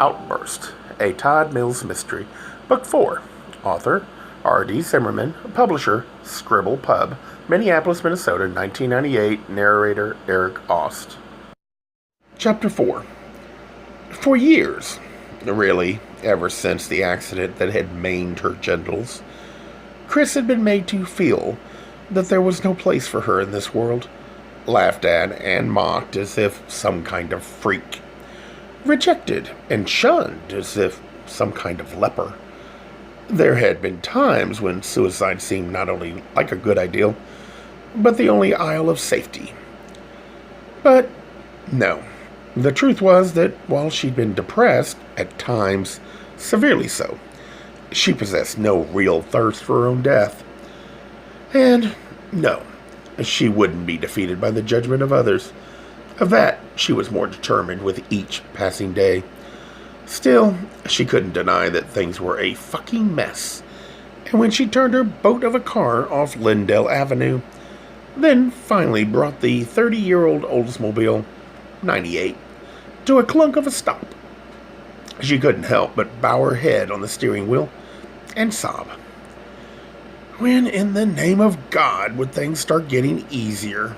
Outburst, a Todd Mills Mystery, Book 4. Author, R.D. Zimmerman. Publisher, Scribble Pub, Minneapolis, Minnesota, 1998. Narrator, Eric Ost. Chapter 4. For years, really, ever since the accident that had maimed her genitals, Chris had been made to feel that there was no place for her in this world, laughed at and mocked as if some kind of freak, rejected and shunned as if some kind of leper. There had been times when suicide seemed not only like a good ideal, but the only aisle of safety. But no, the truth was that while she'd been depressed, at times severely so, she possessed no real thirst for her own death. And no, she wouldn't be defeated by the judgment of others. Of that, she was more determined with each passing day. Still, she couldn't deny that things were a fucking mess. And when she turned her boat of a car off Lindell Avenue, then finally brought the 30-year-old Oldsmobile 98 to a clunk of a stop, she couldn't help but bow her head on the steering wheel and sob. When in the name of God would things start getting easier?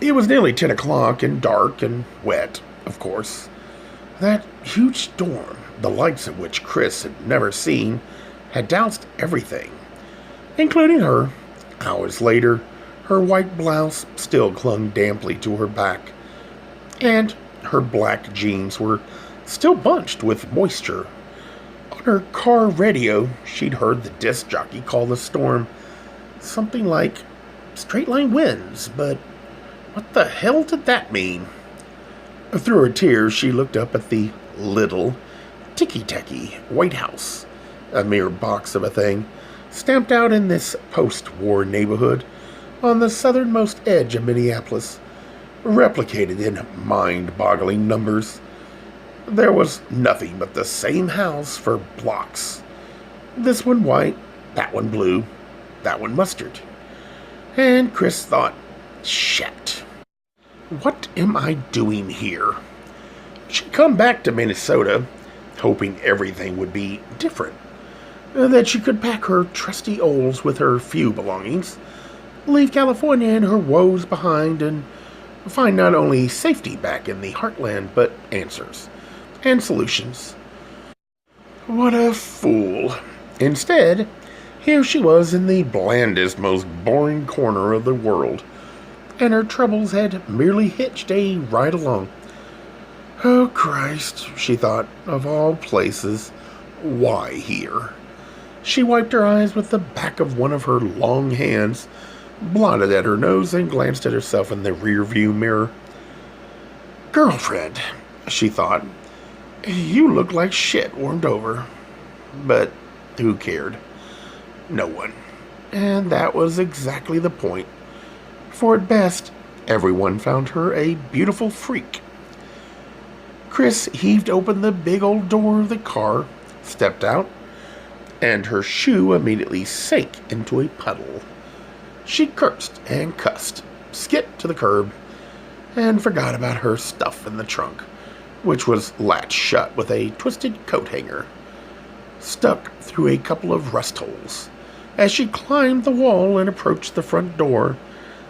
It was nearly 10 o'clock and dark and wet, of course. That huge storm, the likes of which Chris had never seen, had doused everything, including her. Hours later, her white blouse still clung damply to her back, and her black jeans were still bunched with moisture. On her car radio, she'd heard the disc jockey call the storm something like straight-line winds, but what the hell did that mean? Through her tears, she looked up at the little, ticky-tacky White House, a mere box of a thing, stamped out in this post-war neighborhood on the southernmost edge of Minneapolis, replicated in mind-boggling numbers. There was nothing but the same house for blocks. This one white, that one blue, that one mustard. And Chris thought, shit. What am I doing here? She'd come back to Minnesota, hoping everything would be different, that she could pack her trusty Olds with her few belongings, leave California and her woes behind, and find not only safety back in the heartland, but answers and solutions. What a fool. Instead, here she was in the blandest, most boring corner of the world, and her troubles had merely hitched a ride along. Oh, Christ, she thought, of all places, why here? She wiped her eyes with the back of one of her long hands, blotted at her nose, and glanced at herself in the rearview mirror. Girlfriend, she thought, you look like shit warmed over. But who cared? No one. And that was exactly the point. For at best, everyone found her a beautiful freak. Chris heaved open the big old door of the car, stepped out, and her shoe immediately sank into a puddle. She cursed and cussed, skipped to the curb, and forgot about her stuff in the trunk, which was latched shut with a twisted coat hanger, stuck through a couple of rust holes. As she climbed the wall and approached the front door,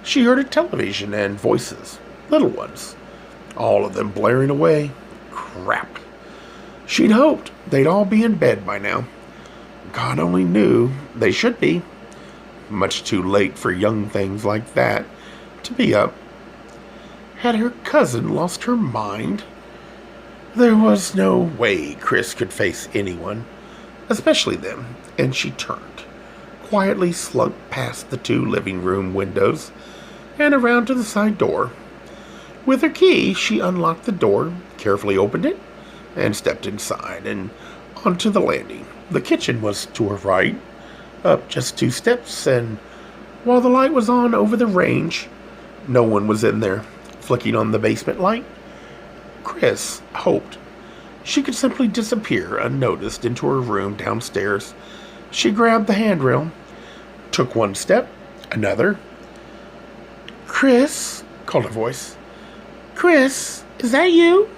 she heard a television and voices, little ones, all of them blaring away. Crap. She'd hoped they'd all be in bed by now. God only knew they should be. Much too late for young things like that to be up. Had her cousin lost her mind? There was no way Chris could face anyone, especially them, and she turned, quietly slunk past the 2 living room windows and around to the side door. With her key, she unlocked the door, carefully opened it, and stepped inside and onto the landing. The kitchen was to her right, up just 2 steps, and while the light was on over the range, no one was in there. Flicking on the basement light, Chris hoped she could simply disappear unnoticed into her room downstairs. She grabbed the handrail, took 1 step, another. Chris, called a voice. Chris, is that you?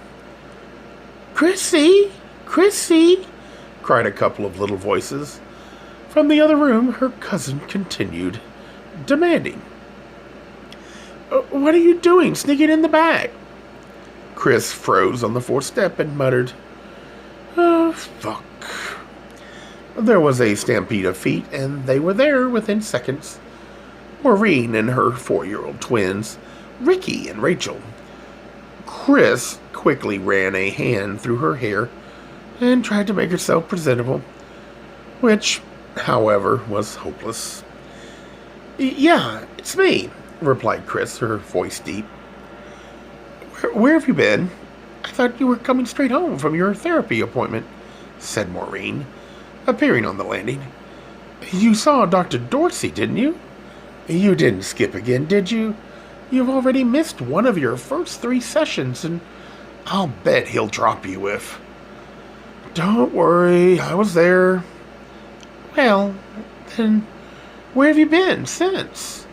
Chrissy! Chrissy! Cried a couple of little voices. From the other room, her cousin continued, demanding, What are you doing, sneaking in the back? Chris froze on the fourth step and muttered, Oh, fuck. There was a stampede of feet, and they were there within seconds. Maureen and her 4-year-old twins, Ricky and Rachel. Chris quickly ran a hand through her hair and tried to make herself presentable, which, however, was hopeless. Yeah, it's me, replied Chris, her voice deep. Where have you been? I thought you were coming straight home from your therapy appointment, said Maureen, appearing on the landing. You saw Dr. Dorsey, didn't you? You didn't skip again, did you? You've already missed one of your first 3 sessions, and I'll bet he'll drop you if... Don't worry, I was there. Well, then, where have you been since?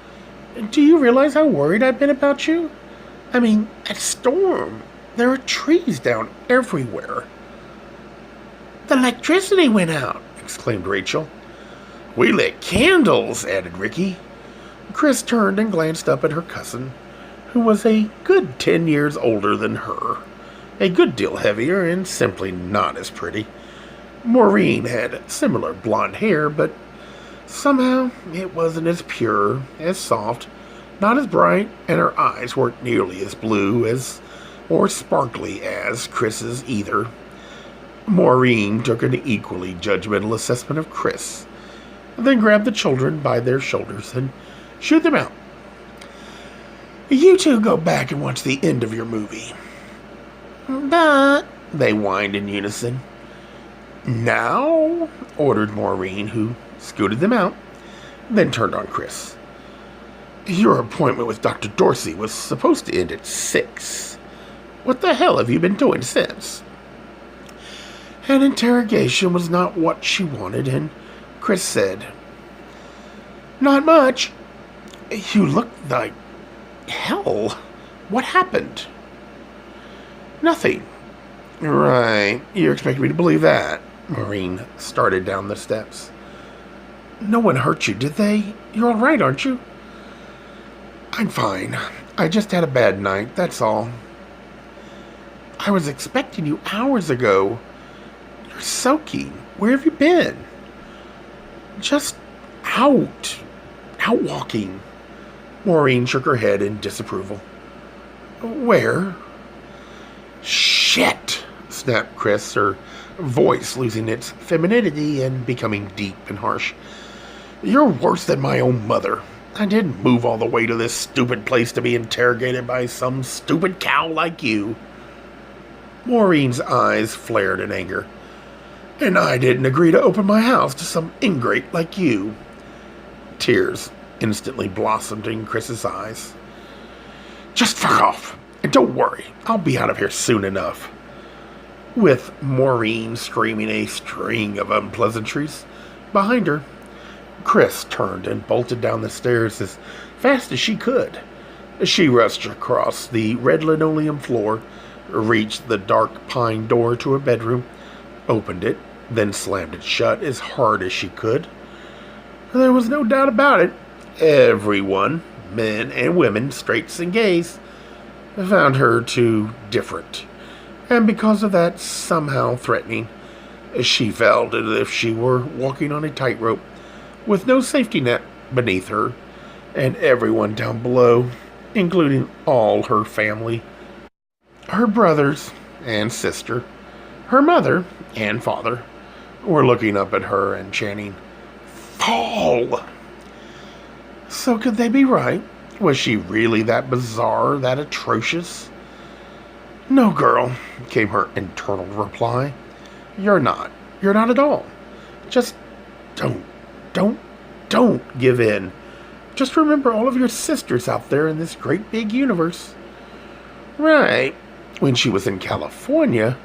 Do you realize how worried I've been about you? I mean, that storm. There are trees down everywhere. The electricity went out, exclaimed Rachel. We lit candles, added Ricky. Chris turned and glanced up at her cousin, who was a good 10 years older than her, a good deal heavier and simply not as pretty. Maureen had similar blonde hair, but somehow it wasn't as pure, as soft, not as bright, and her eyes weren't nearly as blue as or sparkly as Chris's either. Maureen took an equally judgmental assessment of Chris, then grabbed the children by their shoulders and shooed them out. You two go back and watch the end of your movie. But, they whined in unison. Now, ordered Maureen, who scooted them out, then turned on Chris. Your appointment with Dr. Dorsey was supposed to end at 6. What the hell have you been doing since? An interrogation was not what she wanted, and Chris said, Not much. You look like hell. What happened? Nothing. Right. You expect me to believe that? Maureen started down the steps. No one hurt you, did they? You're all right, aren't you? I'm fine. I just had a bad night, that's all. I was expecting you hours ago. You're soaking. Where have you been? Just out walking. Maureen shook her head in disapproval. Where? Shit, snapped Chris, her voice losing its femininity and becoming deep and harsh. You're worse than my own mother. I didn't move all the way to this stupid place to be interrogated by some stupid cow like you. Maureen's eyes flared in anger. And I didn't agree to open my house to some ingrate like you. Tears instantly blossomed in Chris's eyes. Just fuck off, and don't worry, I'll be out of here soon enough. With Maureen screaming a string of unpleasantries behind her, Chris turned and bolted down the stairs as fast as she could. She rushed across the red linoleum floor, reached the dark pine door to her bedroom, opened it, then slammed it shut as hard as she could. There was no doubt about it. Everyone, men and women, straights and gays, found her too different, and because of that, somehow threatening. She felt as if she were walking on a tightrope, with no safety net beneath her, and everyone down below, including all her family, her brothers and sister, her mother and father, were looking up at her and chanting, "Fall!" So could they be right? Was she really that bizarre, that atrocious? No, girl, came her internal reply. You're not. You're not at all. Just don't give in. Just remember all of your sisters out there in this great big universe. Right. When she was in California,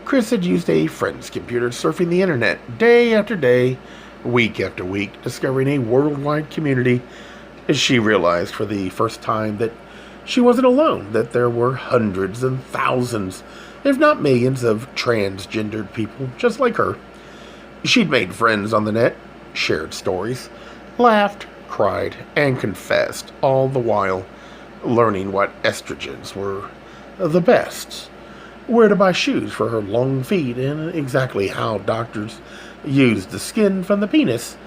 Chris had used a friend's computer surfing the internet day after day, week after week, discovering a worldwide community as she realized for the first time that She wasn't alone, that there were hundreds and thousands, if not millions, of transgendered people just like her. She'd made friends on the net, shared stories, laughed, cried, and confessed, all the while learning what estrogens were the best, where to buy shoes for her long feet, and exactly how doctors used the skin from the penis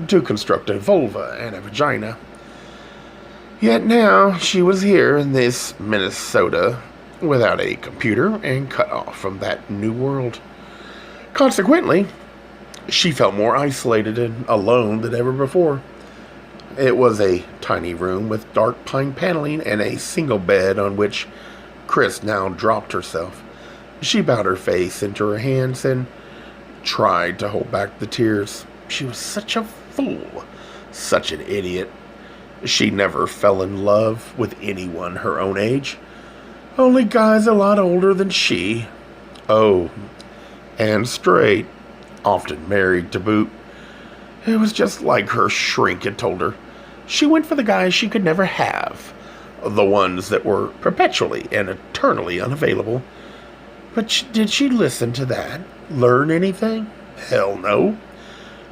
to construct a vulva and a vagina. Yet now she was here in this Minnesota without a computer and cut off from that new world. Consequently, she felt more isolated and alone than ever before. It was a tiny room with dark pine paneling and a single bed on which Chris now dropped herself. She bowed her face into her hands and tried to hold back the tears. She was such a fool, such an idiot. She never fell in love with anyone her own age. Only guys a lot older than she. Oh, and straight, often married to boot. It was just like her shrink had told her. She went for the guys she could never have, the ones that were perpetually and eternally unavailable. But did she listen to that? Learn anything? Hell no.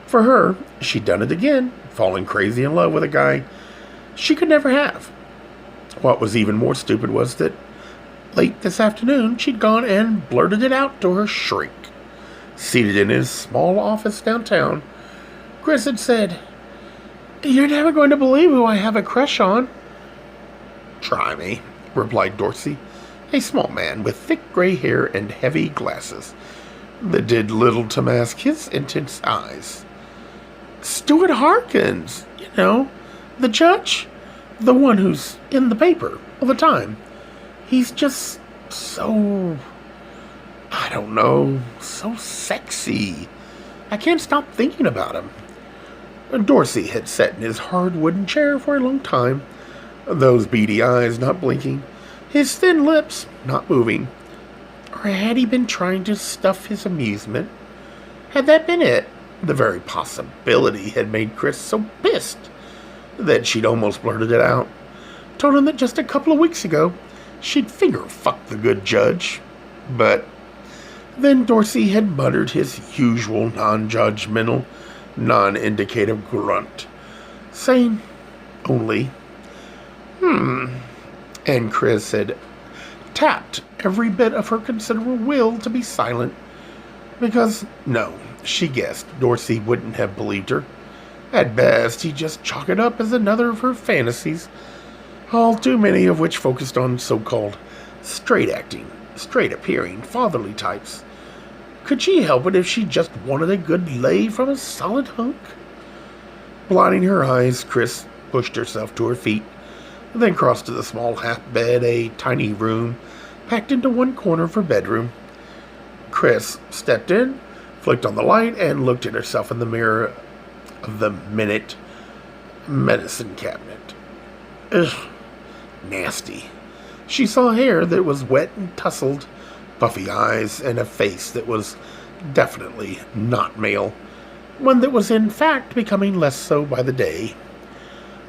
For her, she'd done it again, falling crazy in love with a guy she could never have. What was even more stupid was that late this afternoon, she'd gone and blurted it out to her shrink. Seated in his small office downtown, Chris had said, "You're never going to believe who I have a crush on." "Try me," replied Dorsey, a small man with thick gray hair and heavy glasses that did little to mask his intense eyes. "Stuart Harkins, the judge, the one who's in the paper all the time. He's just so, I don't know, so sexy. I can't stop thinking about him." Dorsey had sat in his hard wooden chair for a long time, those beady eyes not blinking, his thin lips not moving. Or had he been trying to stuff his amusement? Had that been it? The very possibility had made Chris so pissed that she'd almost blurted it out. Told him that just a couple of weeks ago she'd finger-fucked the good judge. But then Dorsey had muttered his usual non-judgmental, non-indicative grunt, saying only, and Chris had tapped every bit of her considerable will to be silent, because, no, she guessed Dorsey wouldn't have believed her. At best, he'd just chalk it up as another of her fantasies, all too many of which focused on so-called straight-acting, straight-appearing, fatherly types. Could she help it if she just wanted a good lay from a solid hunk? Blinding her eyes, Chris pushed herself to her feet, then crossed to the small half-bed, a tiny room packed into one corner of her bedroom. Chris stepped in, flicked on the light, and looked at herself in the mirror of the minute medicine cabinet. Ugh, nasty. She saw hair that was wet and tousled, puffy eyes, and a face that was definitely not male, one that was in fact becoming less so by the day.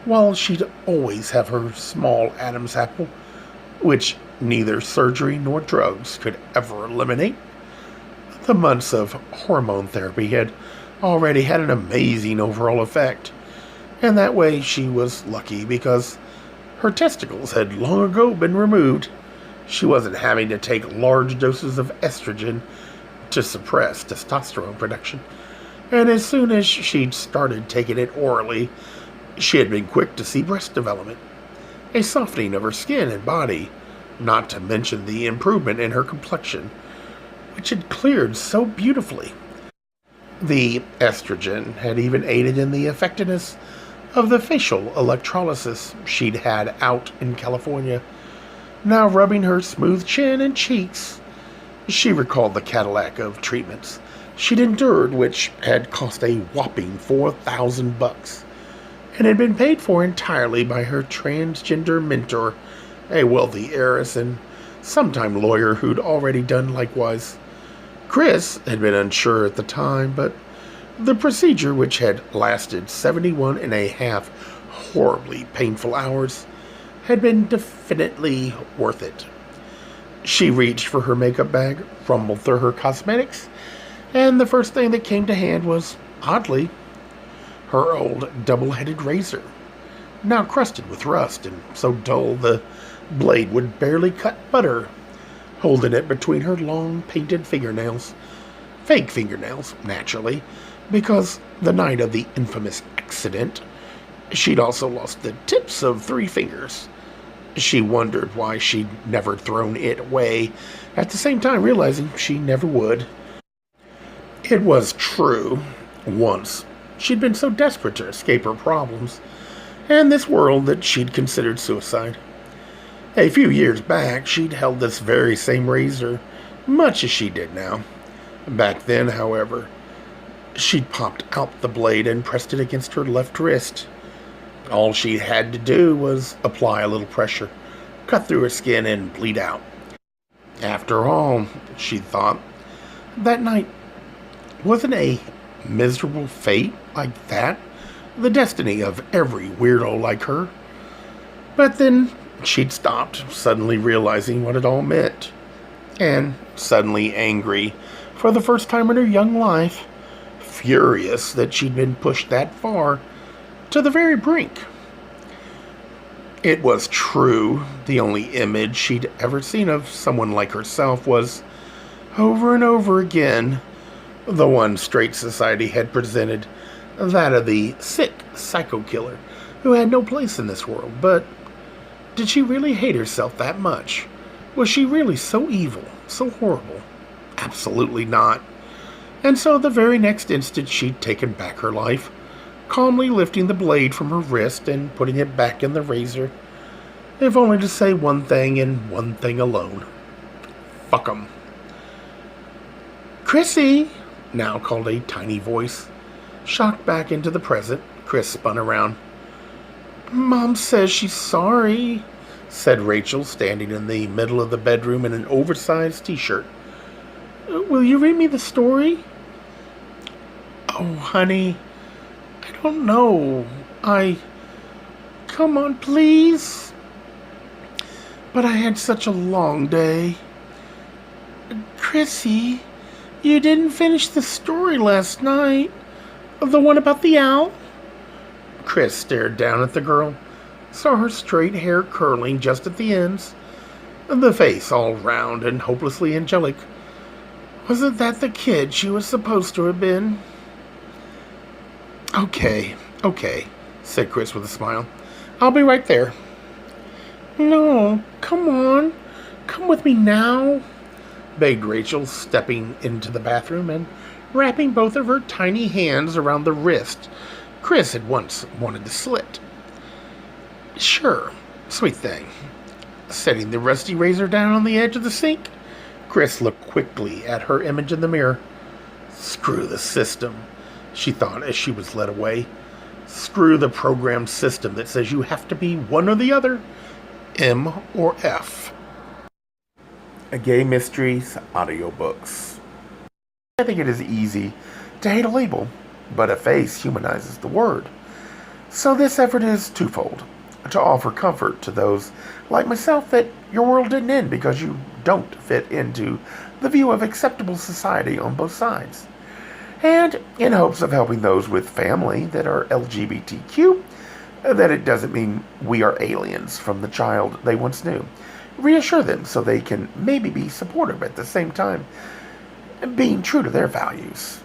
While she'd always have her small Adam's apple, which neither surgery nor drugs could ever eliminate, the months of hormone therapy had already had an amazing overall effect, and that way she was lucky because her testicles had long ago been removed. She wasn't having to take large doses of estrogen to suppress testosterone production, and as soon as she'd started taking it orally, she had been quick to see breast development, a softening of her skin and body, not to mention the improvement in her complexion, which had cleared so beautifully. The estrogen had even aided in the effectiveness of the facial electrolysis she'd had out in California. Now rubbing her smooth chin and cheeks, she recalled the Cadillac of treatments she'd endured, which had cost a whopping $4,000 and had been paid for entirely by her transgender mentor, a wealthy heiress and sometime lawyer who'd already done likewise. Chris had been unsure at the time, but the procedure, which had lasted 71 and a half horribly painful hours, had been definitely worth it. She reached for her makeup bag, rumbled through her cosmetics, and the first thing that came to hand was, oddly, her old double-headed razor, now crusted with rust and so dull the blade would barely cut butter, holding it between her long painted fingernails. Fake fingernails, naturally, because the night of the infamous accident, she'd also lost the tips of 3 fingers. She wondered why she'd never thrown it away, at the same time realizing she never would. It was true. Once, she'd been so desperate to escape her problems and this world that she'd considered suicide. A few years back, she'd held this very same razor, much as she did now. Back then, however, she'd popped out the blade and pressed it against her left wrist. All she had to do was apply a little pressure, cut through her skin, and bleed out. After all, she thought, that night wasn't a miserable fate like that the destiny of every weirdo like her. But then she'd stopped, suddenly realizing what it all meant, and suddenly angry for the first time in her young life, furious that she'd been pushed that far, to the very brink. It was true, the only image she'd ever seen of someone like herself was, over and over again, the one straight society had presented, that of the sick psycho killer who had no place in this world. But did she really hate herself that much? Was she really so evil, so horrible? Absolutely not. And so the very next instant she'd taken back her life, calmly lifting the blade from her wrist and putting it back in the razor, if only to say one thing and one thing alone. Fuck 'em. "Chrissy," now called a tiny voice. Shocked back into the present, Chris spun around. "Mom says she's sorry," said Rachel, standing in the middle of the bedroom in an oversized t-shirt. "Will you read me the story?" "Oh, honey, I don't know. Come on, please." "But I had such a long day." "Chrissy, you didn't finish the story last night. The one about the owl?" Chris stared down at the girl, saw her straight hair curling just at the ends, the face all round and hopelessly angelic. Wasn't that the kid she was supposed to have been? Okay, said Chris with a smile. "I'll be right there." "No, come on. Come with me now," begged Rachel, stepping into the bathroom and wrapping both of her tiny hands around the wrist Chris had once wanted to slit. "Sure, sweet thing." Setting the rusty razor down on the edge of the sink, Chris looked quickly at her image in the mirror. Screw the system, she thought as she was led away. Screw the programmed system that says you have to be one or the other, M or F. A Gay Mysteries audiobooks. I think it is easy to hate a label, but a face humanizes the word. So this effort is twofold: to offer comfort to those like myself that your world didn't end because you don't fit into the view of acceptable society on both sides, and in hopes of helping those with family that are LGBTQ, that it doesn't mean we are aliens from the child they once knew. Reassure them so they can maybe be supportive at the same time, being true to their values.